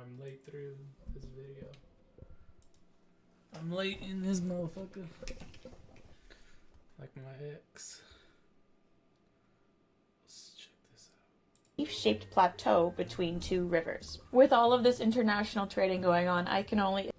I'm late through this video. I'm late in this motherfucker. Like my ex. Let's check this out. Shaped plateau between two rivers. With all of this international trading going on, I can only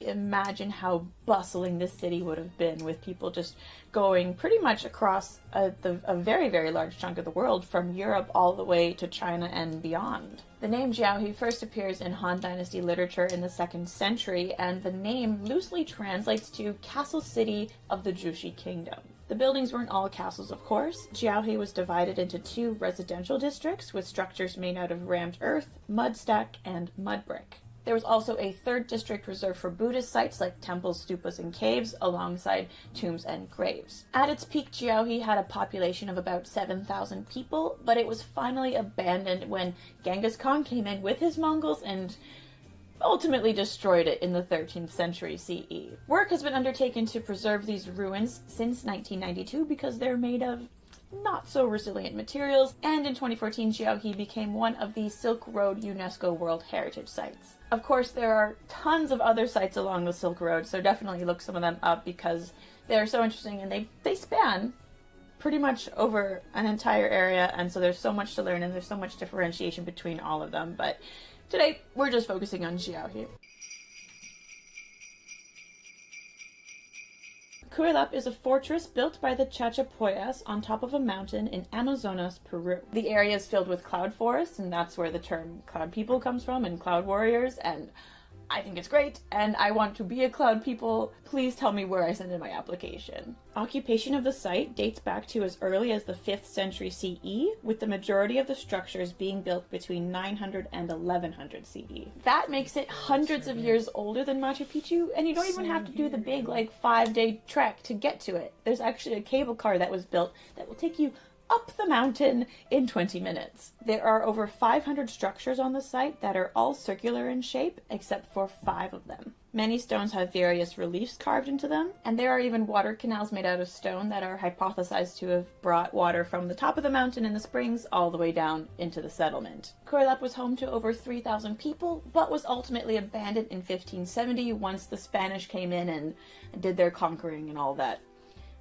imagine how bustling this city would have been, with people just going pretty much across a very, very large chunk of the world, from Europe all the way to China and beyond. The name Jiaohe first appears in Han Dynasty literature in the 2nd century, and the name loosely translates to Castle City of the Jushi Kingdom. The buildings weren't all castles, of course. Jiaohe was divided into 2 residential districts with structures made out of rammed earth, mud stack, and mud brick. There was also a 3rd district reserved for Buddhist sites like temples, stupas, and caves, alongside tombs and graves. At its peak, Jiaohe had a population of about 7,000 people, but it was finally abandoned when Genghis Khan came in with his Mongols and ultimately destroyed it in the 13th century CE. Work has been undertaken to preserve these ruins since 1992 because they're made of not so resilient materials, and in 2014 Jiaohe became one of the Silk Road UNESCO World Heritage Sites. Of course, there are tons of other sites along the Silk Road, so definitely look some of them up because they're so interesting, and they span pretty much over an entire area, and so there's so much to learn and there's so much differentiation between all of them, but today we're just focusing on Jiaohe. Cuelap is a fortress built by the Chachapoyas on top of a mountain in Amazonas, Peru. The area is filled with cloud forests, and that's where the term cloud people comes from, and cloud warriors, and I think it's great, and I want to be a cloud people. Please tell me where I send in my application. Occupation of the site dates back to as early as the 5th century CE, with the majority of the structures being built between 900 and 1100 CE. That makes it hundreds of years older than Machu Picchu, and you don't even have to do the big, 5-day trek to get to it. There's actually a cable car that was built that will take you up the mountain in 20 minutes. There are over 500 structures on the site that are all circular in shape, except for 5 of them. Many stones have various reliefs carved into them, and there are even water canals made out of stone that are hypothesized to have brought water from the top of the mountain in the springs all the way down into the settlement. Cuelap was home to over 3,000 people, but was ultimately abandoned in 1570 once the Spanish came in and did their conquering and all that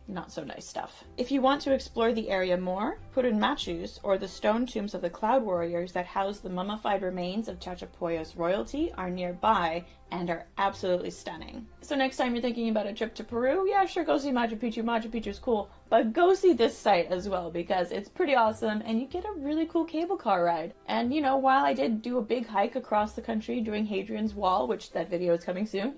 not so nice stuff. If you want to explore the area more, Purin Machus, or the stone tombs of the Cloud Warriors that house the mummified remains of Chachapoyas royalty, are nearby and are absolutely stunning. So next time you're thinking about a trip to Peru, yeah, sure, go see Machu Picchu. Machu Picchu's cool, but go see this site as well because it's pretty awesome and you get a really cool cable car ride. And while I did do a big hike across the country doing Hadrian's Wall, which that video is coming soon,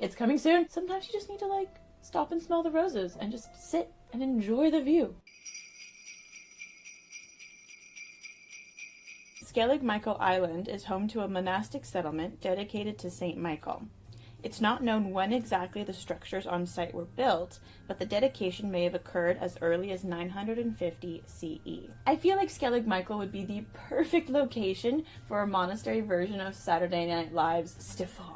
sometimes you just need to stop and smell the roses and just sit and enjoy the view. Skellig Michael Island is home to a monastic settlement dedicated to Saint Michael. It's not known when exactly the structures on site were built, but the dedication may have occurred as early as 950 CE. I feel like Skellig Michael would be the perfect location for a monastery version of Saturday Night Live's Stefan.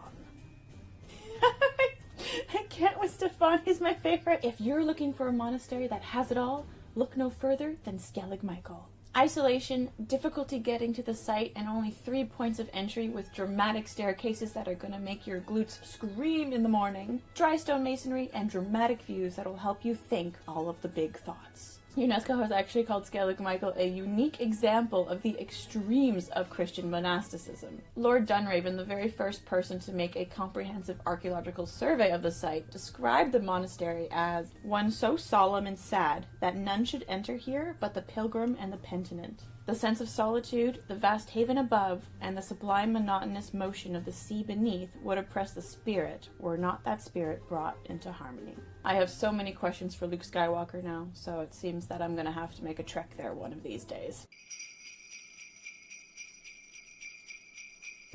I can't with Stefan, he's my favorite. If you're looking for a monastery that has it all, look no further than Skellig Michael. Isolation, difficulty getting to the site, and only 3 points of entry with dramatic staircases that are going to make your glutes scream in the morning. Dry stone masonry and dramatic views that will help you think all of the big thoughts. UNESCO has actually called Skellig Michael a unique example of the extremes of Christian monasticism. Lord Dunraven, the very first person to make a comprehensive archaeological survey of the site, described the monastery as one so solemn and sad that none should enter here but the pilgrim and the penitent. The sense of solitude, the vast haven above, and the sublime monotonous motion of the sea beneath would oppress the spirit, were not that spirit brought into harmony. I have so many questions for Luke Skywalker now, so it seems that I'm gonna have to make a trek there one of these days.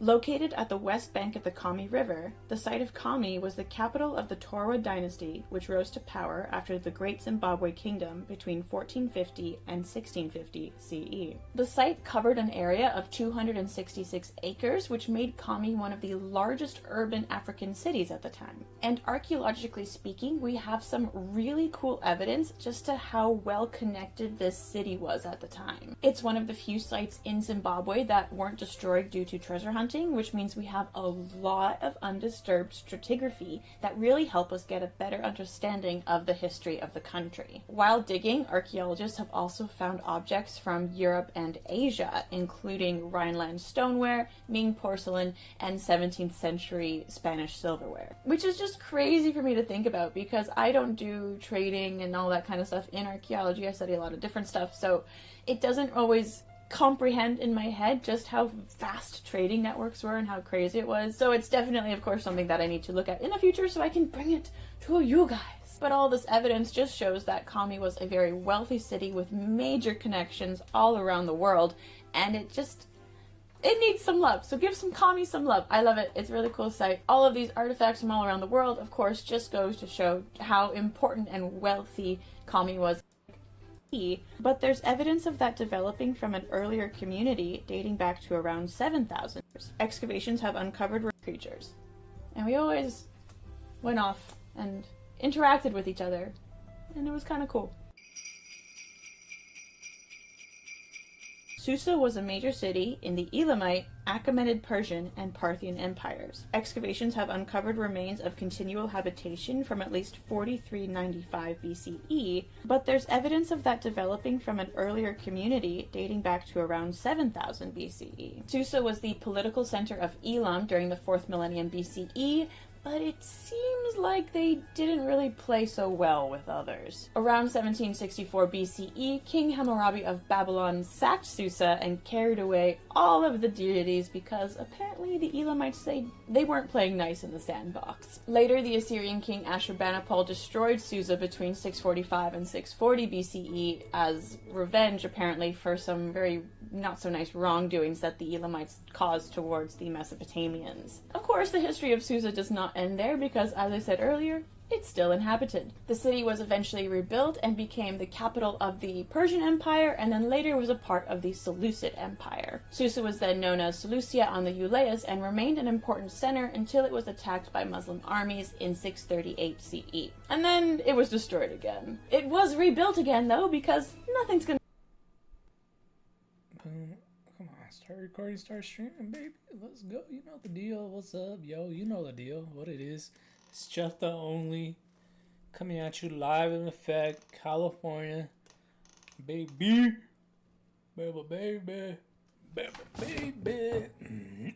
Located at the west bank of the Kami River, the site of Kami was the capital of the Torwa dynasty, which rose to power after the Great Zimbabwe Kingdom between 1450 and 1650 CE. The site covered an area of 266 acres, which made Kami one of the largest urban African cities at the time. And archaeologically speaking, we have some really cool evidence just to how well connected this city was at the time. It's one of the few sites in Zimbabwe that weren't destroyed due to treasure hunting, which means we have a lot of undisturbed stratigraphy that really help us get a better understanding of the history of the country. While digging, archaeologists have also found objects from Europe and Asia, including Rhineland stoneware, Ming porcelain, and 17th century Spanish silverware. Which is just crazy for me to think about because I don't do trading and all that kind of stuff in archaeology. I study a lot of different stuff, so it doesn't always comprehend in my head just how vast trading networks were and how crazy it was. So it's definitely, of course, something that I need to look at in the future so I can bring it to you guys. But all this evidence just shows that Kami was a very wealthy city with major connections all around the world, and it needs some love. So give some Kami some love. I love it. It's a really cool site. All of these artifacts from all around the world, of course, just goes to show how important and wealthy Kami was. But there's evidence of that developing from an earlier community dating back to around 7,000 years. Excavations have uncovered creatures. And we always went off and interacted with each other. And it was kind of cool. Susa was a major city in the Elamite, Achaemenid Persian, and Parthian empires. Excavations have uncovered remains of continual habitation from at least 4395 BCE, but there's evidence of that developing from an earlier community dating back to around 7000 BCE. Susa was the political center of Elam during the 4th millennium BCE, but it seems like they didn't really play so well with others. Around 1764 BCE, King Hammurabi of Babylon sacked Susa and carried away all of the deities because apparently the Elamites say they weren't playing nice in the sandbox. Later, the Assyrian king Ashurbanipal destroyed Susa between 645 and 640 BCE as revenge, apparently, for some very not so nice wrongdoings that the Elamites caused towards the Mesopotamians. Of course, the history of Susa does not end there because, as I said earlier, it's still inhabited. The city was eventually rebuilt and became the capital of the Persian Empire, and then later was a part of the Seleucid Empire. Susa was then known as Seleucia on the Euleus and remained an important center until it was attacked by Muslim armies in 638 CE. And then it was destroyed again. It was rebuilt again, though, because nothing's gonna... Come on, start recording, start streaming, baby. Let's go. You know the deal. What's up, yo? You know the deal. What it is. It's just the only coming at you live in effect, California, baby, baby, baby, baby, baby.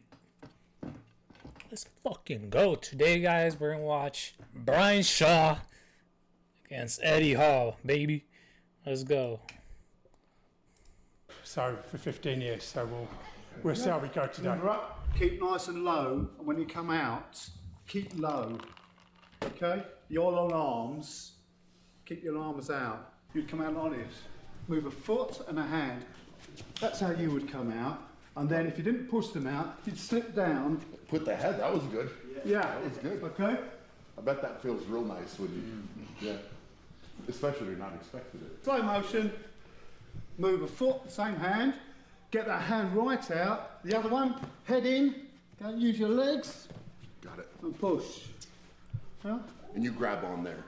Let's fucking go. Today, guys, we're gonna watch Brian Shaw against Eddie Hall, baby. Let's go. So for 15 years, so we'll see how we go today. Keep nice and low, and when you come out, keep low. Okay? Your long arms, keep your arms out. You'd come out like this. Move a foot and a hand. That's how you would come out. And then if you didn't push them out, you'd slip down. Put the head, that was good. Yeah. That was good. Okay? I bet that feels real nice when you, yeah. Especially if you're not expecting it. Slow motion. Move a foot, same hand. Get that hand right out. The other one, head in. Don't use your legs. Got it. And push. Huh? And you grab on there.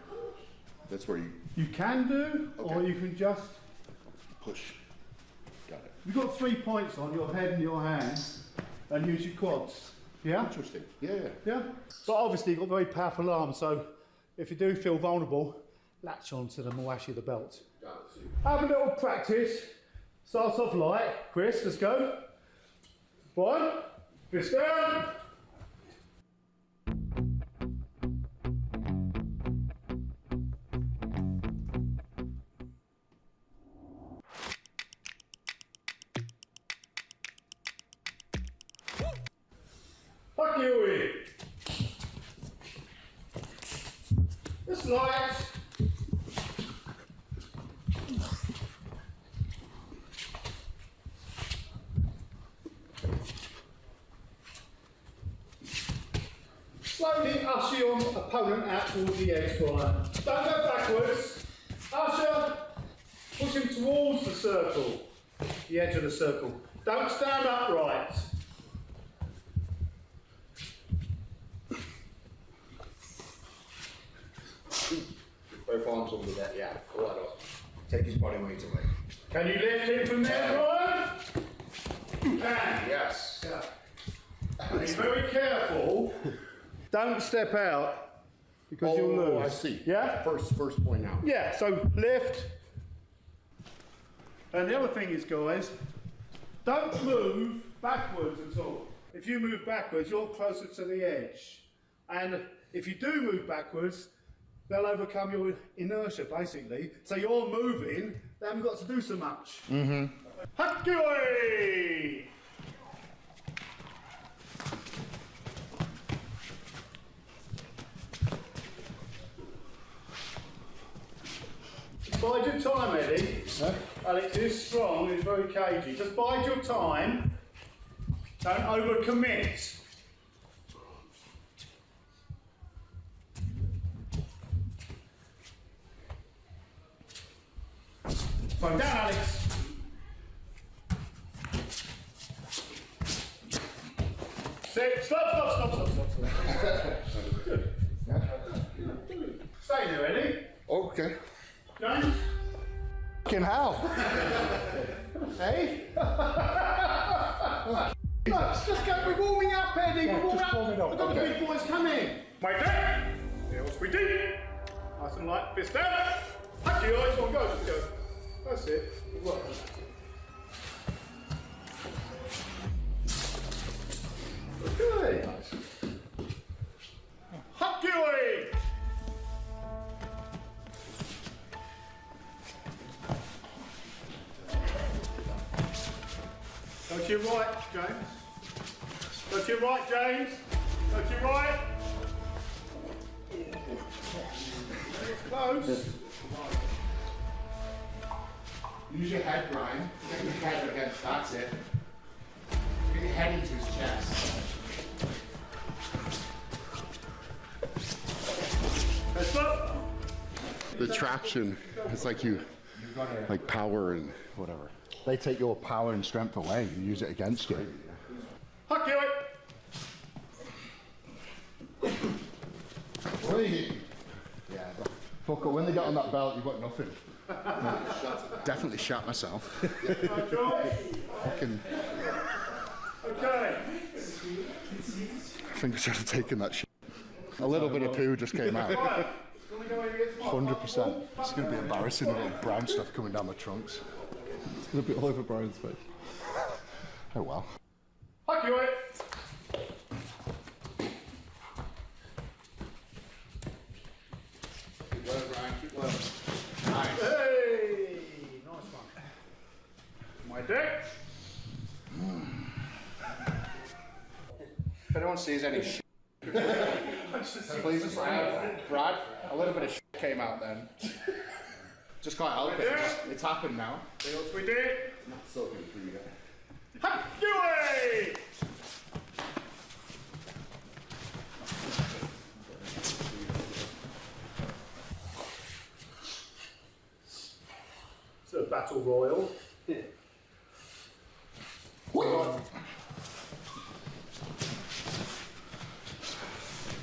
That's where you You can do, or Okay. you can just... push. Got it. You've got 3 points on your head and your hands, and use your quads. Yeah? Interesting. Yeah, yeah. Yeah? But obviously you've got very powerful arms, so if you do feel vulnerable, latch onto them or wash you the belt. Have a little practice. Starts off light. Chris, let's go. 1, fist down. Fuck you, it's light. Slowly usher your opponent out towards the edge, Brian. Don't go backwards. Usher, push him towards the circle, the edge of the circle. Don't stand upright. Both arms under that, yeah. Right up. Take his body weight away. Can you lift him from there, Brian? You can. Yes. Yeah. And be very careful. Don't step out because you'll lose. Oh, I see. Yeah? First point out. Yeah, so lift. And the other thing is, guys, don't move backwards at all. If you move backwards, you're closer to the edge. And if you do move backwards, they'll overcome your inertia, basically. So you're moving, they haven't got to do so much. Mm-hmm. Hakui! Bide your time, Eddie. Huh? Alex is strong, he's very cagey. Just bide your time. Don't overcommit. Slow down, Alex. Stop. Good. Stay there, Eddie. Okay. James. Fucking hell. Hey? Look, just go, we're warming up, Eddie. We're warming up. We've got the big boys coming. My dad. Heels we did. Nice and light. Fist down. Hack your eyes. Go. Just go. That's it. Good work. Okay. Hack your eye. Go to your right, James. Go to your right, James. Go to your right. It's close. Use your head, Brian. Get your head against, that's it. Get your head into his chest. Let's go. The traction, it's like like power and whatever. They take your power and strength away and use it against you. Huck you it. Yeah, fuck it. When they get on that belt, you've got nothing. Definitely shat myself. Fucking. Okay. I think I should have taken that shit. A little bit of poo just came out. 100%. It's going to be embarrassing, a little brown stuff coming down the trunks. It's going to be all over Brian's face. Oh well. Huck you it. Keep low, Brian, keep low. Nice. Hey, nice one. My deck. If anyone sees any shit, please just Brad, a little bit of shit came out then. Just can't help it. It's happened now. Heels we did. Not so good for you guys. Huck you it. It's a battle royal.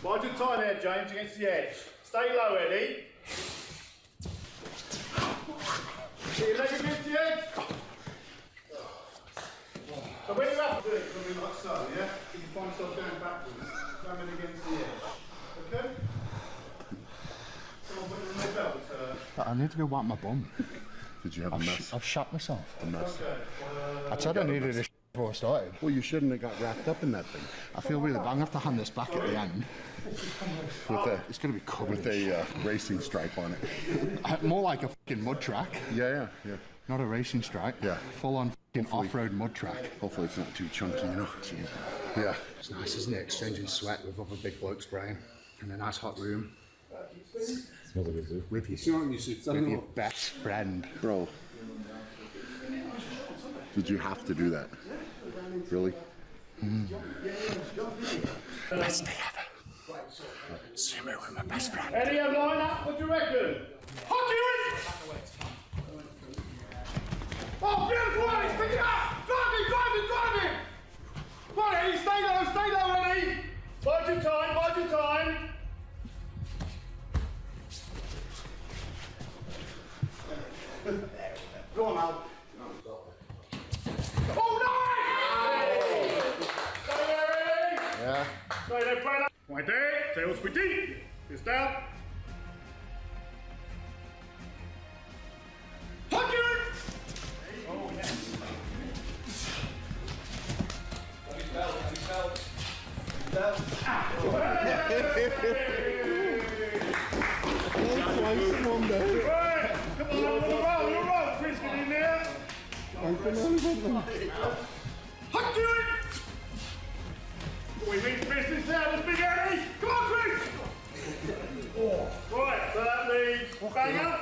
Bide your time there, James, against the edge. Stay low, Eddie. Get your leg against the edge. So when you're up, do it like so, yeah? You can find yourself going backwards, coming against the edge. Okay? Someone put it in their belt. I need to go wipe my bum. Did you have a mess? I've shot myself. A mess. Okay. I said I needed a before I started. Well, you shouldn't have got wrapped up in that thing. I feel really bad. I'm going to have to hand this back at the end. It's going to be covered With a racing stripe on it. more like a fucking mud track. Yeah. Not a racing stripe. Yeah. Full on fucking off-road mud track. Hopefully it's not too chunky, you know. Yeah. It's nice, isn't it? Exchanging sweat with other big blokes, Brian. In a nice hot room. With your best friend. Bro. Did you have to do that? Really? Best day ever. Sumo with my best friend. Eddie, I'm line up. What do you reckon? Hook you in! Oh, beautiful, Eddie! Pick it up! Drive him, drive him, drive him! Come on, Eddie, stay low, Eddie! Bide your time, bide your time! Go on, Al. Oh, nice! Stay there, Eddie! Yeah. Stay there, brother! Pointé, tail squeaky. Fist down. Hook it! Oh, yes. Right, come on, roll. Chris, get in there. Hook it! We mean business now, this big Eddie. Come on, Chris! Right, so that leaves Banger.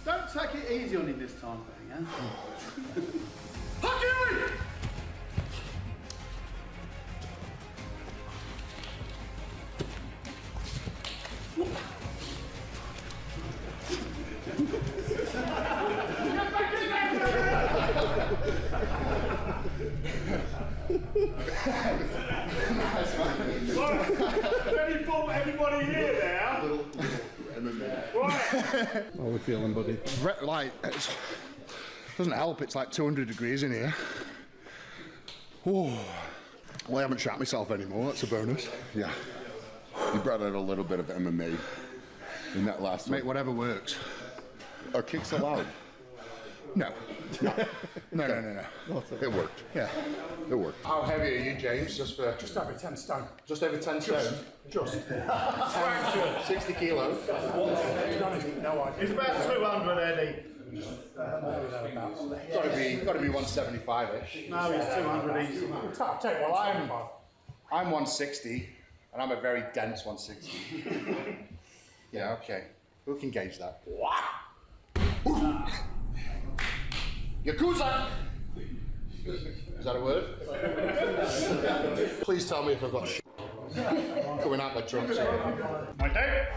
Don't take it easy on him this time, Banger. Hook it! Ready for everybody here now? Right. How are we feeling, buddy? Like, it doesn't help, it's like 200 degrees in here. Well, I haven't shot myself anymore, that's a bonus. Yeah. You brought out a little bit of MMA in that last Mate, one. whatever works. Are kicks allowed? No. No. It worked. Yeah. It worked. How heavy are you, James? Just over 10 stone. Just over 10 stone? Just. 60 kilos. It's about 200, Eddie. Gotta be 175-ish. No, it's 200 easy. Well, I'm 160, and I'm a very dense 160. Yeah, okay. Who can gauge that? Yakuza! Is that a word? Please tell me if I've got shit coming out my trunks. Pointé.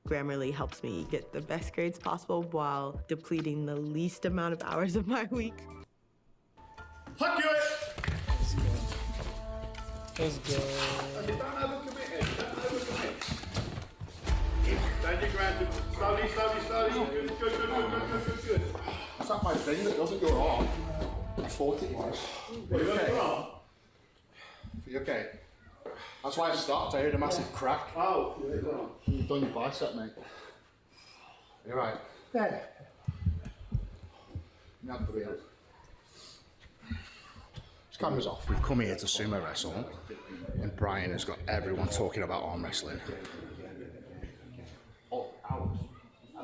Grammarly helps me get the best grades possible while depleting the least amount of hours of my week. Hook you it! Let's go. Don't overcommit it. Don't overcommit. Stand your ground. Slowly. Good. It's not my thing that doesn't go on. I thought it was. What, you got it wrong? Are you okay? That's why I stopped. I heard a massive crack. Oh, you've You've done your bicep, mate. You're right. There. Not the real. His camera's off. We've come here to sumo wrestle, and Brian has got everyone talking about arm wrestling. Oh, hours.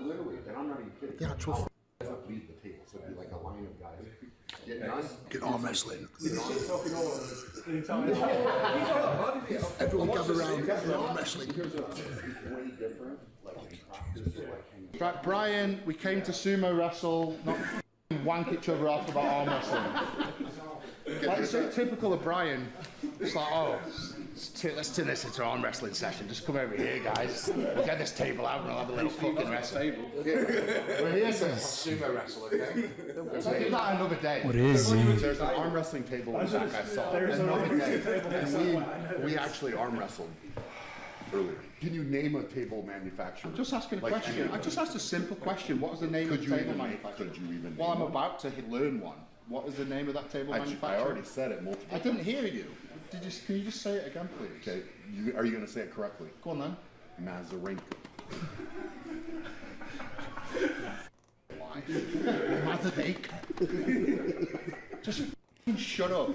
Literally, and I'm not even kidding. The actual Leave the table, so it'd be like a line of guys. get arm wrestling. Everyone gather around, get arm wrestling. Right, Brian, we came to sumo wrestle, not wank each other off about arm wrestling. Like, it's so typical of Brian. It's like, oh, let's turn this into an arm wrestling session. Just come over here, guys. We'll get this table out and we'll have a little fucking wrestle. We're here to sumo wrestle, okay? Let's do that another day. What is it? There's an arm wrestling table in back I saw. Another day. And we actually arm wrestled earlier. Can you name a table manufacturer? Just asking a Like question. any- I just asked a simple question. What was the name of the table manufacturer? Could you even Well, I'm name one? about to learn one. What is the name of that table I manufacturer? already said it multiple I times. didn't hear you. Can you just say it again, please? Okay, are you going to say it correctly? Go on then. Mazarenko. Why? Mazadake. Just f***ing shut up,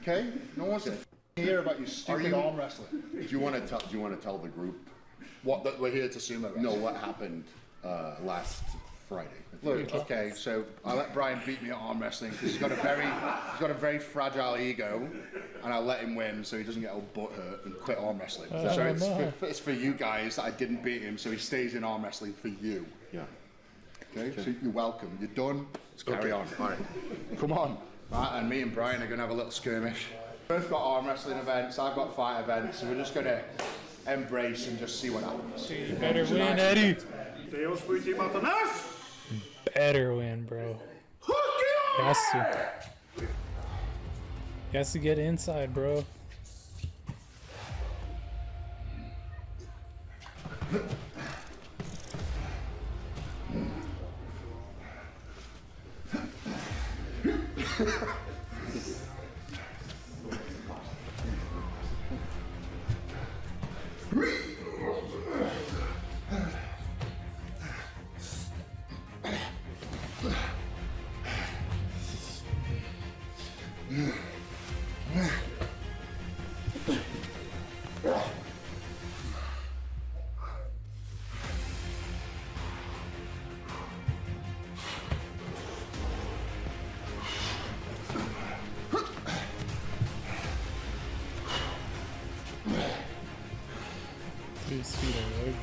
okay? No one wants to hear about your stupid arm wrestling. Do you want to tell the group? What, that we're here to sumo wrestle? No, what happened last Friday? Look, okay, so I let Brian beat me at arm wrestling because he's got a very fragile ego, and I let him win so he doesn't get all butt hurt and quit arm wrestling. So it's for you guys that I didn't beat him, so he stays in arm wrestling for you. Yeah. Okay, so you're welcome. You're done. Let's carry on. All right. Come on. Right, and me and Brian are gonna have a little skirmish. Both got arm wrestling events, I've got fight events, so we're just gonna embrace and just see what happens. You better win, Eddie. Better win, bro. Has to get inside, bro. His feet are leg.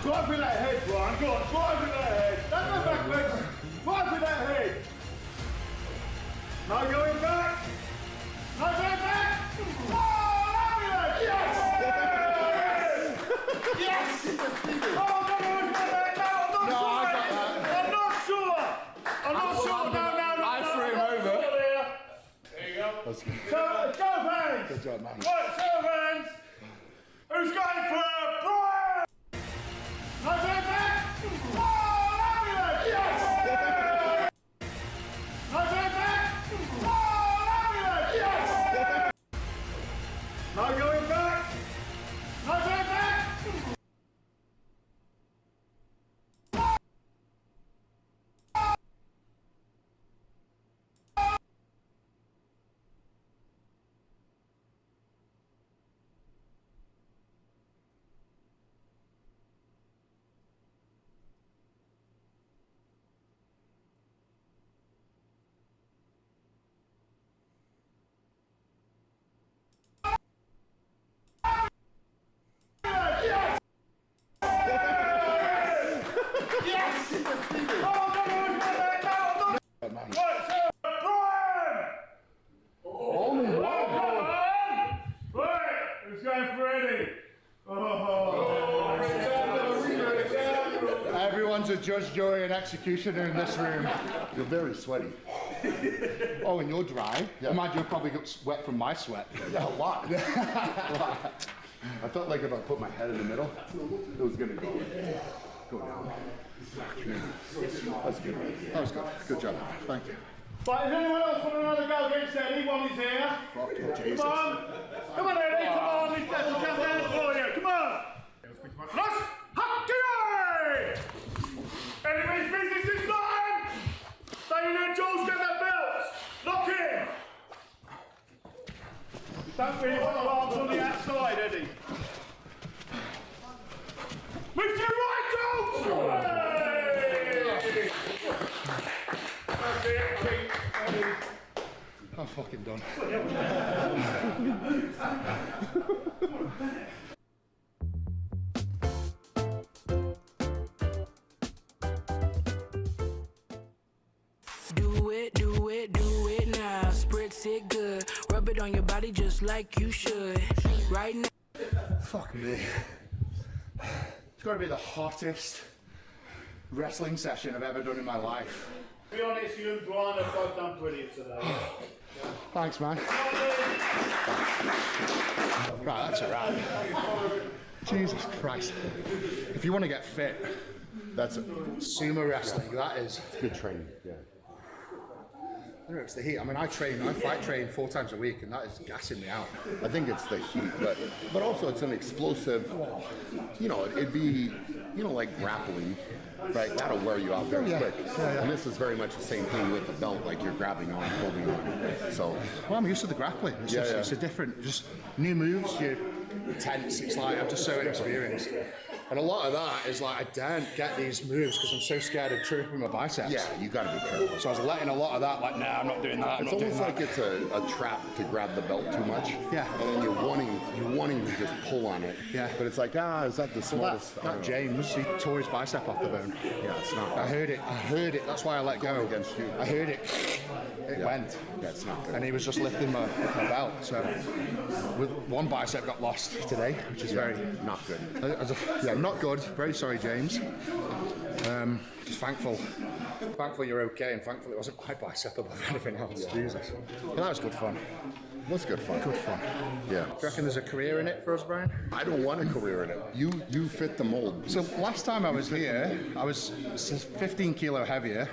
Drive with that head, Brian. Go on, drive with that head. Don't go backwards. Drive with that head. No going back. No going back. Oh, lovely. Yes! Yes! Oh, no, I'm not sure. I'm not sure. No. I threw him over. There you go. That's good. Show of hands. Good job, man. Right, show of hands. Who's going for Brian? No going back. Oh, lovely. Yes! No going back. Oh, lovely. Yes! No going back. No going back. Everyone's a judge, jury, and executioner in this room. You're very sweaty. Oh, and you're dry? Yeah. Imagine you probably got wet from my sweat. Yeah, a lot. I felt like if I put my head in the middle, it was gonna go down. That's good. That was good. Good job. Thank you. Right, is anyone else want another go against Eddie while he's here? Oh, Jesus. Come on! Come on, Eddie, come on! Let's get to jump down for you, come on! Let's hockey! Anybody's business is mine! Stay there, Jules, get that belt! Lock in! Don't really put the arms on the outside, Eddie. Move to your right, Jules! Hey! That's it, Eddie. I'm fucking done. Do it now. Spritz it good. Rub it on your body just like you should. Right now. Fuck me. It's got to be the hottest wrestling session I've ever done in my life. To be honest, you and Brian have both done brilliant today. Thanks, man. Right, that's a wrap. Jesus Christ. If you want to get fit, that's sumo wrestling. That is Good training. Yeah. I don't know, it's the heat. I mean, I fight train 4 times a week, and that is gassing me out. I think it's the heat, but also it's an explosive. You know, it'd be, you know, like grappling, right? That'll wear you out very quick. And this is very much the same thing with the belt, like you're grabbing on, holding on. So, well, I'm used to the grappling. It's a different, just new moves. You're tense. It's like I'm just so inexperienced. And a lot of that is like, I daren't get these moves because I'm so scared of tripping my biceps. Yeah, you got to be careful. So I was letting a lot of that, like, nah, I'm not doing that. It's almost like it's a trap to grab the belt too much. Yeah. And then you're wanting to just pull on it. Yeah. But it's like, is that the smartest? That James, he tore his bicep off the bone. Yeah, it's not. I heard it. That's why I let go. Against you. I heard it. It went. Yeah, it's not good. And he was just lifting my belt. So with one bicep got lost today, which is very not good. Yeah, not good. Very sorry, James. Just thankful you're okay, and thankful it wasn't my bicep above anything else. Yeah. Jesus. But that was good fun. What's good fun? Good fun. Yeah. Do you reckon there's a career in it for us, Brian? I don't want a career in it. You fit the mold. So last time I was here, I was 15 kilo heavier,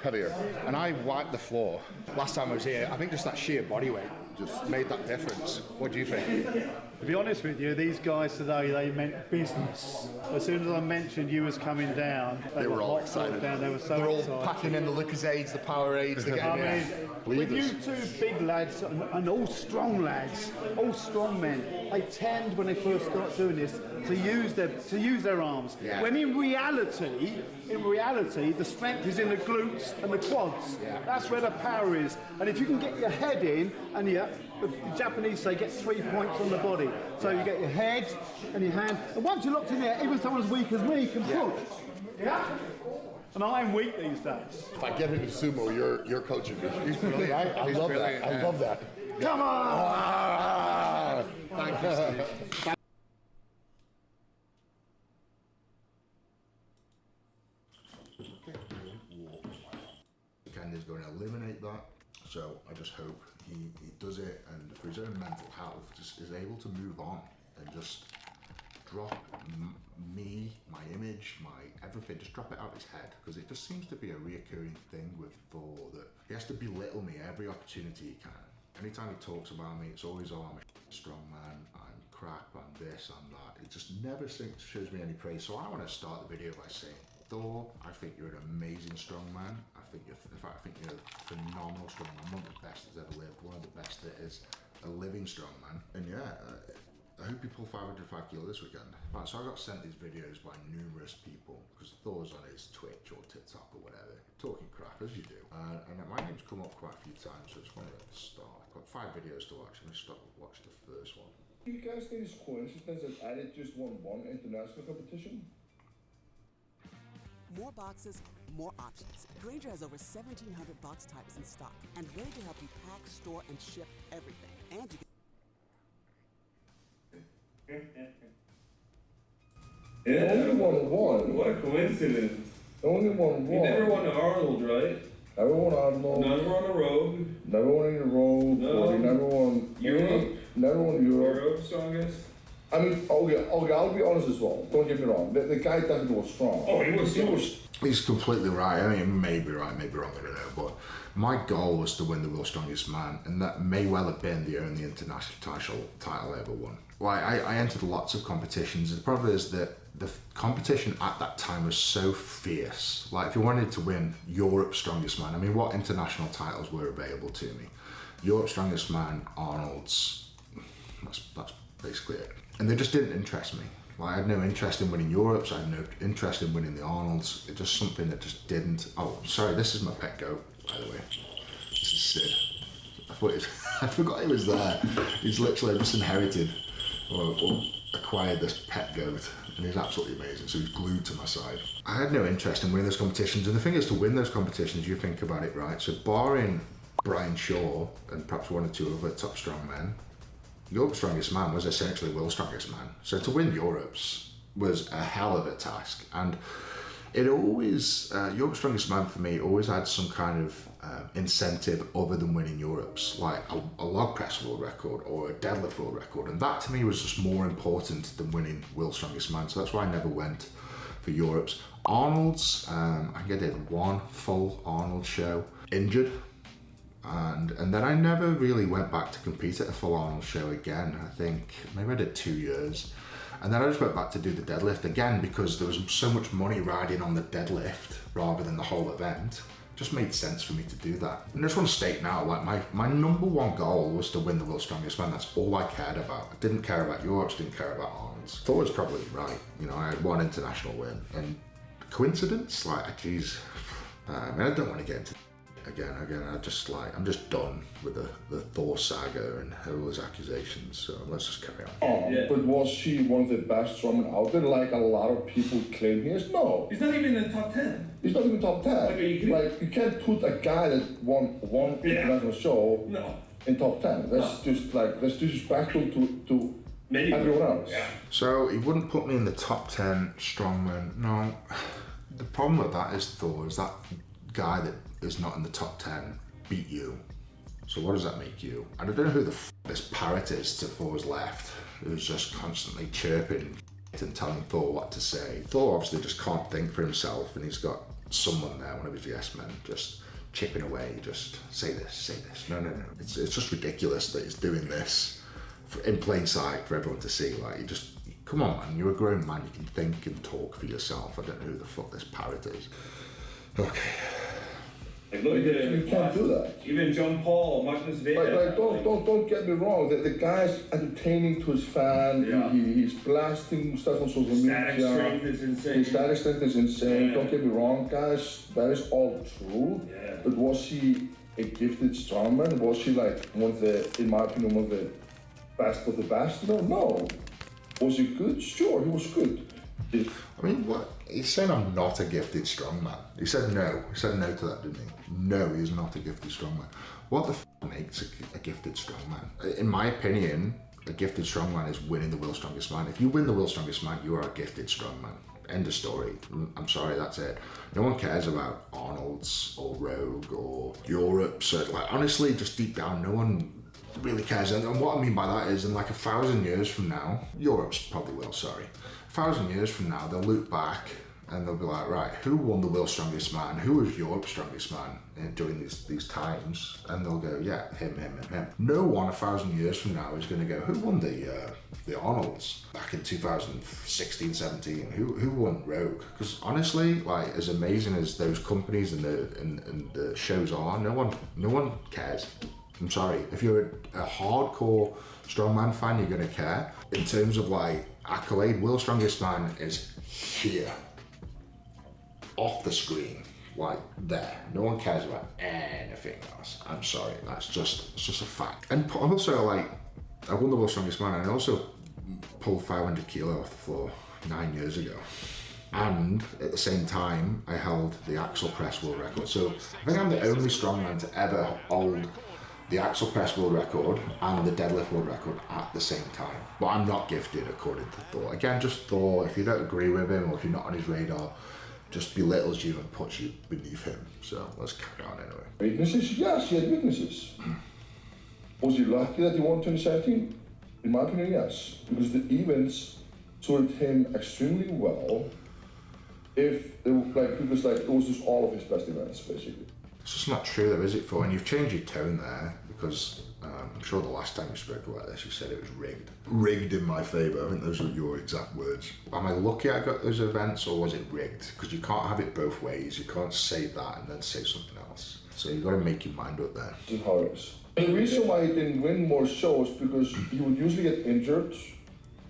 and I wiped the floor. Last time I was here, I think just that sheer body weight just made that difference. What do you think? To be honest with you, these guys today, they meant business. As soon as I mentioned you was coming down, they were all excited. Down, they were so They're all excited. packing in the Lucozades, the Powerades, they're getting when you two big lads and all strong lads, all strong men, they tend when they first start doing this to use their arms. Yeah. When in reality, the strength is in the glutes and the quads. Yeah. That's where the power is. And if you can get your head in, and the Japanese say get 3 points on the body. So you get your head and your hand. And once you're locked in there, even someone as weak as me can pull. Yeah. And I'm weak these days. If I get into sumo, you're coaching me. He's brilliant. I love that. I love that. Come on! Thank you, Steve. Ken is going to eliminate that. So I just hope he does it, and for his own mental health, just is able to move on and just drop me, my image, my everything, just drop it out of his head, because it just seems to be a reoccurring thing with Thor that he has to belittle me every opportunity he can. Anytime he talks about me, it's always, oh, I'm a strong man, I'm crap, I'm this, I'm that. It just never shows me any praise. So I want to start the video by saying, Thor, I think you're an amazing strong man. I think you're a phenomenal strong man, one of the best that's ever lived, one of the best that is a living strong man. And yeah, I hope you pull 505 kilo this weekend. Right, so I got sent these videos by numerous people, because Thor's on his Twitch or TikTok or whatever, talking crap, as you do. And my name's come up quite a few times, so it's one of the start. I've got 5 videos to watch, and I watch the first one. You guys think it's coincidence that Added just won one international competition? More boxes, more options. Grainger has over 1,700 box types in stock and ready to help you pack, store, and ship everything. And you Yeah, only won one. What a coincidence. Only won one. You never won the Arnold, right? Never won Arnold. Never won the Rogue. Never won any Rogue. No. Never won Europe. Never won Europe. Europe strongest. I mean, okay, I'll be honest as well. Don't get me wrong. The guy definitely was strong. Oh, he was. He's completely right. I mean, he may be right, maybe wrong, I don't know. But my goal was to win the World's Strongest Man, and that may well have been the only international title I ever won. Like, I entered lots of competitions. The problem is that the competition at that time was so fierce. Like, if you wanted to win Europe's Strongest Man, I mean, what international titles were available to me? Europe's Strongest Man, Arnold's, that's basically it. And they just didn't interest me. Like, I had no interest in winning Europe's, I had no interest in winning the Arnold's. It's just something that just didn't. Oh, sorry, this is my pet goat, by the way. This is Sid. I forgot he was there. He's literally just inherited or acquired this pet goat, and he's absolutely amazing, so he's glued to my side. I had no interest in winning those competitions, and the thing is, to win those competitions, you think about it, right? So barring Brian Shaw and perhaps 1 or 2 other top strong men, Europe's Strongest Man was essentially World's Strongest Man. So to win Europe's was a hell of a task. And it always, Europe's Strongest Man for me always had some kind of incentive other than winning Europe's, like a log press world record or a deadlift world record. And that to me was just more important than winning World's Strongest Man. So that's why I never went for Europe's. Arnold's, I think I did 1 full Arnold show, injured. And then I never really went back to compete at a full Arnold show again. I think maybe I did 2 years. And then I just went back to do the deadlift again, because there was so much money riding on the deadlift rather than the whole event. just made sense for me to do that. And I just want to state now, like my number one goal was to win the World's Strongest Man. That's all I cared about. I didn't care about Europe's, didn't care about Arnold's. Thor was probably right. You know, I had one international win. And coincidence? Like, geez, I mean, I don't want to get into again. I'm just done with the Thor saga and those accusations. So let's just carry on. But was he one of the best strongmen out there? Like a lot of people claim he is. No. He's not even in the top 10. He's not even top 10. Like, you can't put a guy that won one international show in top 10. That's that's disrespectful to everyone else. Yeah. So he wouldn't put me in the top 10 strongmen. No. The problem with that is Thor is that guy that is not in the top 10 beat you. So what does that make you? And I don't know who the this parrot is to Thor's left, who's just constantly chirping and telling Thor what to say. Thor obviously just can't think for himself, and he's got someone there, one of his yes men, just chipping away, just say this, say this. No. It's just ridiculous that he's doing this in plain sight for everyone to see. Like, you just, come on man, you're a grown man, you can think and talk for yourself. I don't know who the fuck this parrot is. Okay. Like, look at You can't do that. Even John Paul, Magnus Vader. Don't get me wrong. The guy's entertaining to his fan. Yeah. He's blasting stuff on social media. Static strength is insane. His static strength is insane. Yeah. Don't get me wrong, guys. That is all true. Yeah. But was he a gifted strongman? Was he like one of the, in my opinion, one of the best of the best? No. Was he good? Sure, he was good. I mean, what? He's saying I'm not a gifted strongman. He said no. He said no to that, didn't he? No, he is not a gifted strongman. What the f makes a gifted strongman? In my opinion, a gifted strongman is winning the World's Strongest Man. If you win the World's Strongest Man, you are a gifted strongman. End of story. I'm sorry, that's it. No one cares about Arnold's or Rogue or Europe. So, like, honestly, just deep down, no one really cares. And what I mean by that is, in like 1,000 years from now, Europe's probably will, sorry. 1,000 years from now, they'll look back and they'll be like, right, who won the World's Strongest Man? Who was Europe's Strongest Man during these times? And they'll go, yeah, him. No one 1,000 years from now is going to go, who won the Arnolds back in 2016, 17? Who won Rogue? Because honestly, like, as amazing as those companies and the shows are, no one cares. I'm sorry. If you're a hardcore strongman fan, you're going to care. In terms of like accolade, World's Strongest Man is here. Off the screen. Like there. No one cares about anything else. I'm sorry. It's just a fact. And also, like, I won the World's Strongest Man and I also pulled 500 kilo off the floor 9 years ago. And at the same time, I held the axle press world record. So I think I'm the only strongman to ever hold the axle press world record and the deadlift world record at the same time. But I'm not gifted according to Thor. Again, just Thor, if you don't agree with him or if you're not on his radar, just belittles you and puts you beneath him. So let's carry on anyway. Weaknesses? Yes, he had weaknesses. Was he lucky that he won 2017? In my opinion, yes. Because the events suited him extremely well. Because it was just all of his best events, basically. It's just not true though, is it, Thor? And you've changed your tone there, because I'm sure the last time we spoke about this, you said it was rigged. Rigged in my favour, I think those were your exact words. Am I lucky I got those events, or was it rigged? Because you can't have it both ways. You can't say that and then say something else. So you've got to make your mind up there. This is how it is. The reason why he didn't win more shows, because he would usually get injured,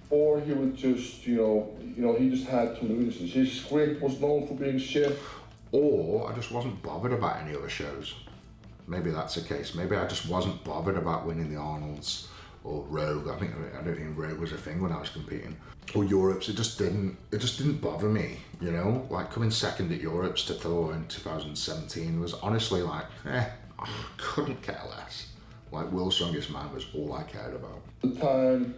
or he would just, he just had too many weaknesses. His script was known for being shit. Or I just wasn't bothered about any other shows. Maybe that's the case. Maybe I just wasn't bothered about winning the Arnolds or Rogue. I don't think Rogue was a thing when I was competing. Or Europe's. It just didn't bother me, you know? Like coming second at Europe's to Thor in 2017 was honestly like, I couldn't care less. Like World's Strongest Man was all I cared about. At the time,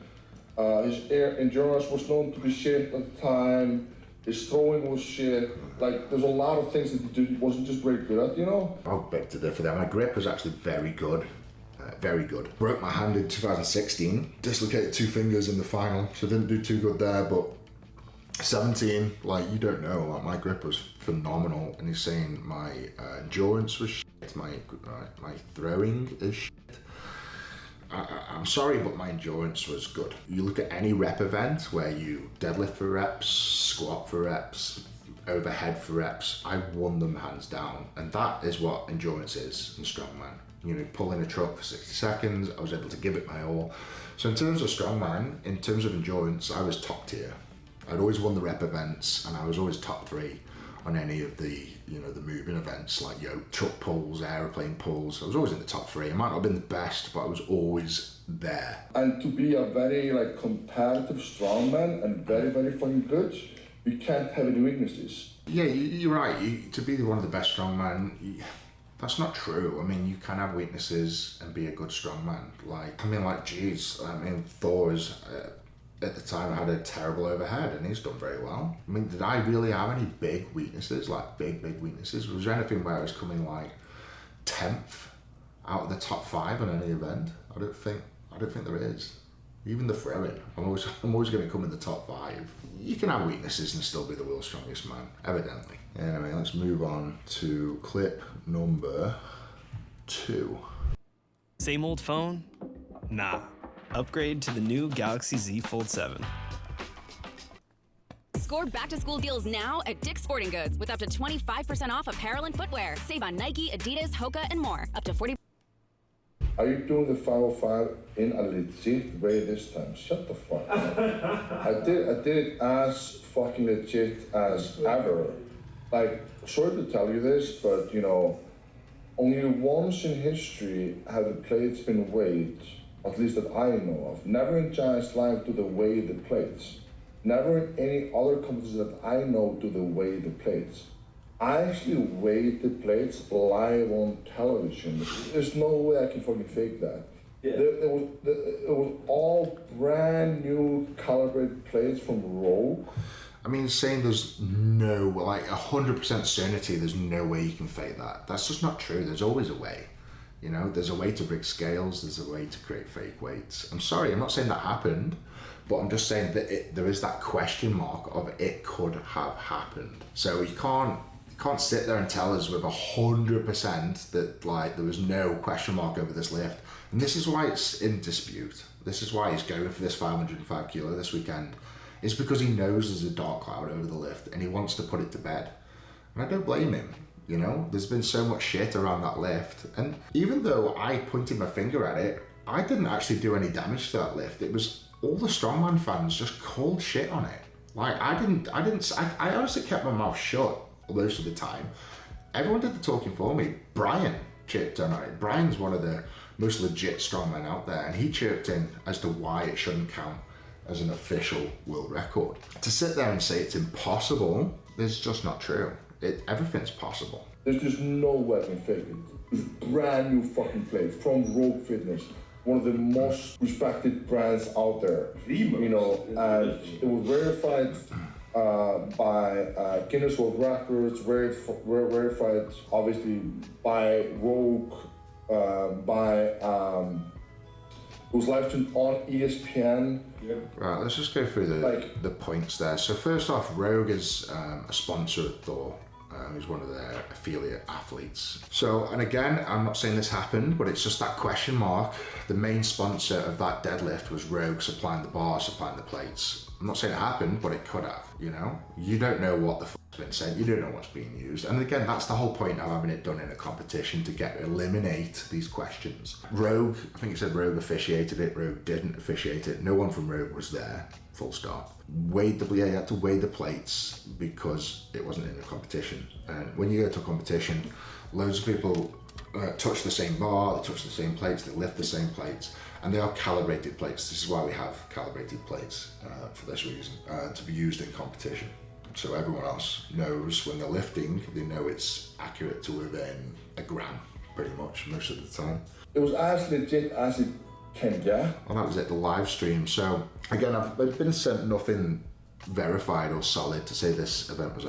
his air endurance was known to be shit at the time. His throwing was shit. Like, there's a lot of things that he wasn't just very good at, you know? I'll beg to differ there. My grip was actually very good. Very good. Broke my hand in 2016. Dislocated 2 fingers in the final, so didn't do too good there, but 17, like, you don't know, like, my grip was phenomenal, and he's saying my endurance was shit, my throwing is shit. I'm sorry, but my endurance was good. You look at any rep event where you deadlift for reps, squat for reps, overhead for reps, I won them hands down. And that is what endurance is in strongman. You know, pulling a truck for 60 seconds, I was able to give it my all. So in terms of strongman, in terms of endurance, I was top tier. I'd always won the rep events, and I was always top 3 on any of the, you know, the moving events, like, you know, truck pulls, aeroplane pulls. I was always in the top 3. I might not have been the best, but I was always there. And to be a very like competitive strongman and very fucking good, you can't have any weaknesses. Yeah, you're right. To be one of the best strongman, that's not true. I mean, you can have weaknesses and be a good strongman. Geez, Thor is, at the time, had a terrible overhead, and he's done very well. I mean, did I really have any big weaknesses, like big weaknesses? Was there anything where I was coming like 10th out of the top 5 on any event? I don't think there is. Even the throwing, I'm always going to come in the top 5. You can have weaknesses and still be the world's strongest man, evidently. Anyway, let's move on to clip number 2. Same old phone? Nah. Upgrade to the new Galaxy Z Fold 7. Score back-to-school deals now at Dick's Sporting Goods with up to 25% off apparel and footwear. Save on Nike, Adidas, Hoka, and more. Up to 40%. Are you doing the 505 in a legit way this time? Shut the fuck up. I did it as fucking legit as ever. Like, sorry to tell you this, but you know, only once in history have the plates been weighed, at least that I know of. Never in Giants live do they weigh the plates. Never in any other competition that I know do they weigh the plates. I actually weighed the plates live on television. There's no way I can fucking fake that. Yeah. It was all brand new calibrated plates from Rogue. I mean, saying there's no, like 100% certainty, there's no way you can fake that. That's just not true. There's always a way. You know, there's a way to rig scales, there's a way to create fake weights. I'm sorry, I'm not saying that happened, but I'm just saying that there is that question mark of it could have happened. So you can't sit there and tell us with 100% that like there was no question mark over this lift. And this is why it's in dispute. This is why he's going for this 505 kilo this weekend. It's because he knows there's a dark cloud over the lift and he wants to put it to bed. And I don't blame him. You know, there's been so much shit around that lift. And even though I pointed my finger at it, I didn't actually do any damage to that lift. It was all the strongman fans just called shit on it. Like I honestly kept my mouth shut most of the time. Everyone did the talking for me. Brian chipped in on it. Brian's one of the most legit strongmen out there, and he chirped in as to why it shouldn't count as an official world record. To sit there and say it's impossible is just not true. Everything's possible. There's just no way I can fake it. It's brand new fucking plates from Rogue Fitness, one of the most respected brands out there. You know, and it was verified by Guinness World Records, verified obviously by Rogue, it was live streamed on ESPN. Right, let's just go through the points there. So first off, Rogue is a sponsor of Thor. He's one of their affiliate athletes. So, and again, I'm not saying this happened, but it's just that question mark. The main sponsor of that deadlift was Rogue supplying the bar, supplying the plates. I'm not saying it happened, but it could have, you know? You don't know what the fuck's been said, you don't know what's being used. And again, that's the whole point of having it done in a competition, to eliminate these questions. Rogue, I think it said Rogue officiated it, Rogue didn't officiate it. No one from Rogue was there, full stop. You had to weigh the plates because it wasn't in a competition. And when you go to a competition, loads of people touch the same bar, they touch the same plates, they lift the same plates, and they are calibrated plates. This is why we have calibrated plates for this reason, to be used in competition. So everyone else knows when they're lifting, they know it's accurate to within a gram, pretty much, most of the time. It was as legit as it can get. Well, that was it, the live stream. So again, I've been sent nothing verified or solid to say his event was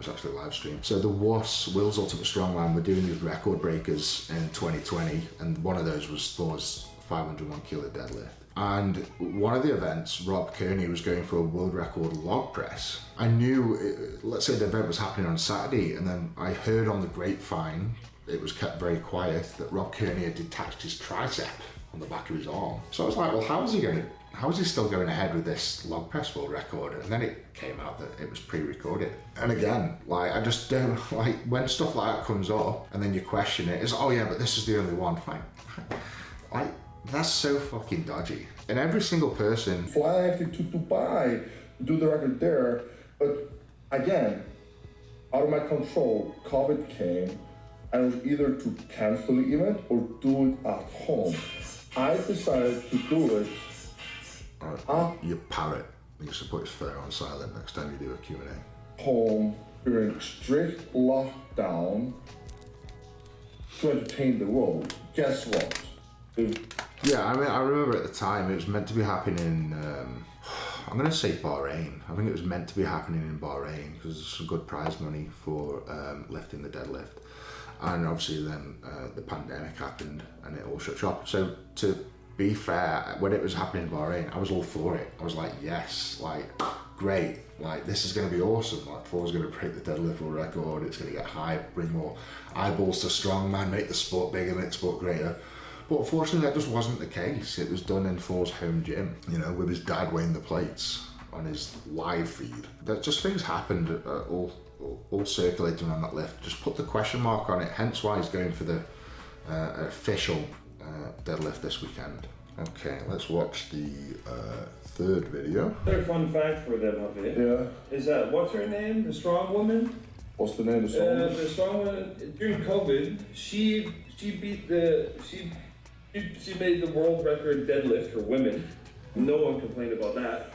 actually live streamed. So the Will's Ultimate Strongman, were doing these record breakers in 2020, and one of those was Thor's 501 kilo deadlift. And one of the events, Rob Kearney was going for a world record log press. I knew, let's say the event was happening on Saturday, and then I heard on the grapevine, it was kept very quiet, that Rob Kearney had detached his tricep on the back of his arm. So I was like, well, how is he still going ahead with this log press world record? And then it came out that it was pre-recorded. And again, like, I just don't, like, when stuff like that comes up and then you question it, it's, oh yeah, but this is the only one. Like that's so fucking dodgy. And every single person flagged to Dubai, do the record there, but again, out of my control, COVID came, and it was either to cancel the event or do it at home. I decided to do it. Your parrot needs to put his phone on silent next time you do a Q&A. Home during strict lockdown to entertain the world. Guess what? Yeah, I mean, I remember at the time it was meant to be happening in, I'm going to say Bahrain. I think it was meant to be happening in Bahrain because there's some good prize money for lifting the deadlift. And obviously then the pandemic happened and it all shut shop. So to be fair, when it was happening in Bahrain, I was all for it. I was like, yes, like, great. Like, this is going to be awesome. Like, Thor's going to break the deadlift world record. It's going to get hype, bring more eyeballs to strongman, make the sport bigger, make the sport greater. But unfortunately, that just wasn't the case. It was done in Thor's home gym, you know, with his dad weighing the plates on his live feed. That just things happened all circulating on that lift. Just put the question mark on it, hence why he's going for the official deadlift this weekend. Okay, let's watch the third video. Another fun fact for them, Javier. Yeah. Is that, what's her name? The strong woman? What's the name of the strong woman? The strong woman, during COVID, she made the world record deadlift for women. No one complained about that.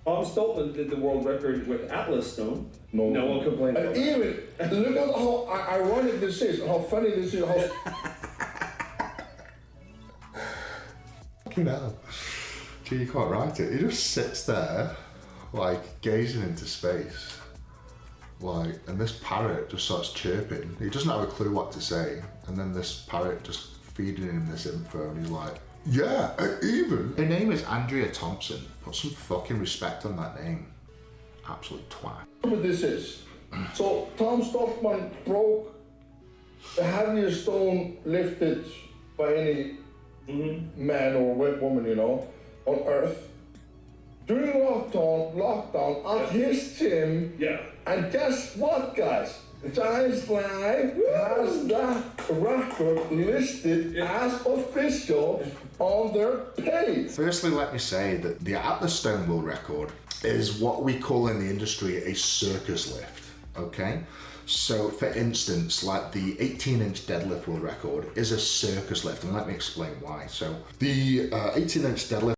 Tom Stoltman did the world record with Atlas Stone. No one complained about that. And even, look at how ironic this is, how funny this is, how... Fucking hell. Gee, you can't write it. He just sits there, like, gazing into space. Like, and this parrot just starts chirping. He doesn't have a clue what to say. And then this parrot just feeding him this info, and he's like, yeah, even. Her name is Andrea Thompson. Put some fucking respect on that name. Absolute twat. What this is. So Tom Stockman broke the heaviest stone lifted by any man or woman, you know, on earth. During lockdown at his gym. Yeah. And guess what, guys? Giants Live has that record listed as official on their page. Firstly, let me say that the Atlas Stone World Record is what we call in the industry a circus lift, okay? So, for instance, like the 18-inch deadlift world record is a circus lift, and let me explain why. So, the 18-inch deadlift